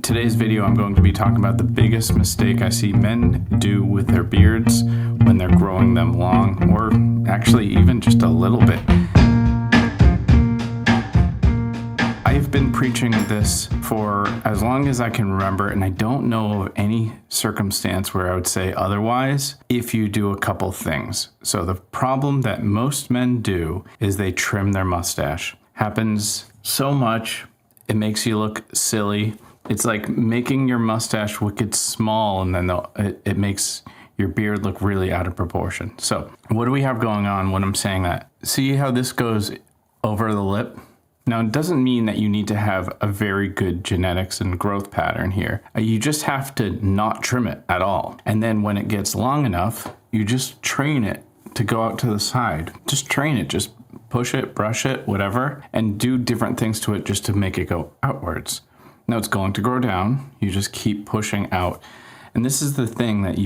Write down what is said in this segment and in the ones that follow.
today's video, I'm going to be talking about the biggest mistake I see men do with their beards when they're growing them long, or actually even just a little bit. I've been preaching this for as long as I can remember, and I don't know of any circumstance where I would say otherwise if you do a couple things. So the problem that most men do is they trim their mustache. Happens so much, it makes you look silly. It's like making your mustache wicked small, and then it makes your beard look really out of proportion. So what do we have going on when I'm saying that? See how this goes over the lip? Now, it doesn't mean that you need to have a very good genetics and growth pattern here. You just have to not trim it at all. And then when it gets long enough, you just train it to go out to the side. Just train it, just push it, brush it, whatever, and do different things to it just to make it go outwards. Now it's going to grow down. You just keep pushing out. And this is the thing that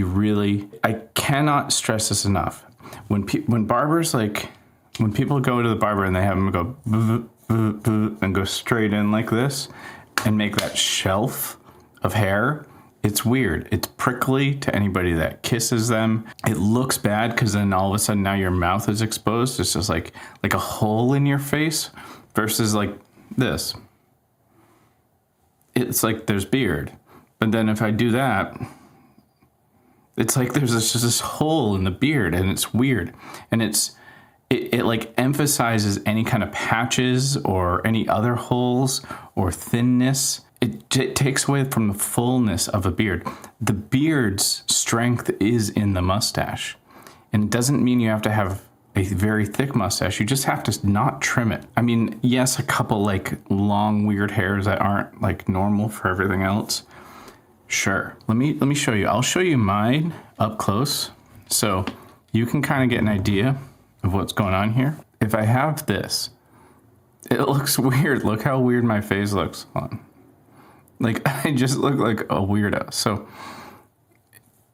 I cannot stress this enough. When barbers, when people go to the barber and they have them go and go straight in like this and make that shelf of hair, it's weird. It's prickly to anybody that kisses them. It looks bad because then all of a sudden now your mouth is exposed. It's just like a hole in your face versus like this. It's like there's beard. But then if I do that, it's like there's just this hole in the beard, and it's weird. And it like emphasizes any kind of patches or any other holes or thinness. It takes away from the fullness of a beard. The beard's strength is in the mustache. And it doesn't mean you have to have a very thick mustache. You just have to not trim it. I mean, yes, a couple like long weird hairs that aren't like normal for everything else. Sure. Let me show you. I'll show you mine up close so you can kind of get an idea of what's going on here. If I have this, it looks weird. Look how weird my face looks on. Like, I just look like a weirdo. So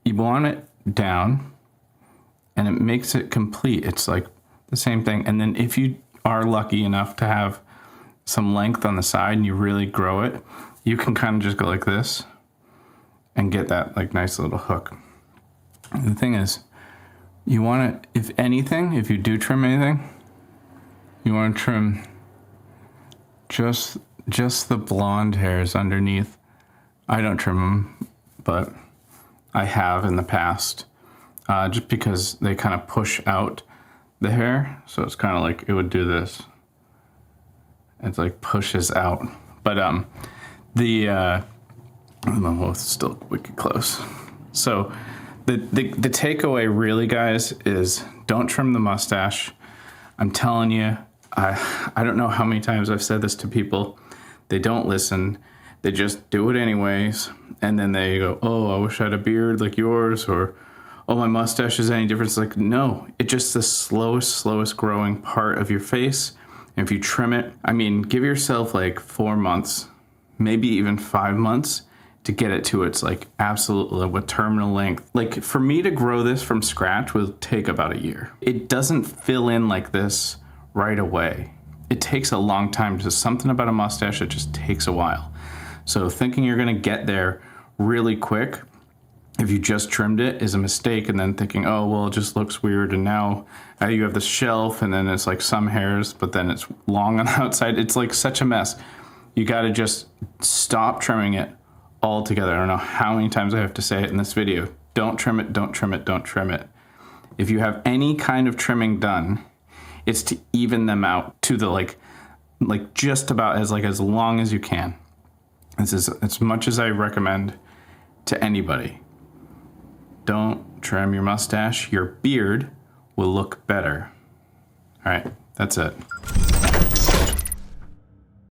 you want it down and it makes it complete. It's like the same thing. And then if you are lucky enough to have some length on the side and you really grow it, you can kind of just go like this and get that like nice little hook. And the thing is, you want to, if anything, if you do trim anything, you want to trim just the blonde hairs underneath. I don't trim them, but I have in the past, just because they kind of push out the hair. So it's kind of like it would do this. It's like pushes out. But I'm both still wicked close. So the takeaway really, guys, is don't trim the mustache. I'm telling you, I don't know how many times I've said this to people. They don't listen. They just do it anyways. And then they go, oh, I wish I had a beard like yours, or, oh, my mustache is any different. It's like, no, it's just the slowest growing part of your face. And if you trim it, I mean, give yourself like 4 months, maybe even 5 months to get it to its like absolute with terminal length. Like for me to grow this from scratch will take about a year. It doesn't fill in like this right away. It takes a long time. Just something about a mustache, it just takes a while. So thinking you're gonna get there really quick, if you just trimmed it, is a mistake. And then thinking, oh, well, it just looks weird. And now you have this shelf, and then it's like some hairs, but then it's long on the outside. It's like such a mess. You gotta just stop trimming it altogether. I don't know how many times I have to say it in this video. Don't trim it, don't trim it, don't trim it. If you have any kind of trimming done, it's to even them out to the like just about as long as you can. This is as much as I recommend to anybody. Don't trim your mustache. Your beard will look better. All right, that's it.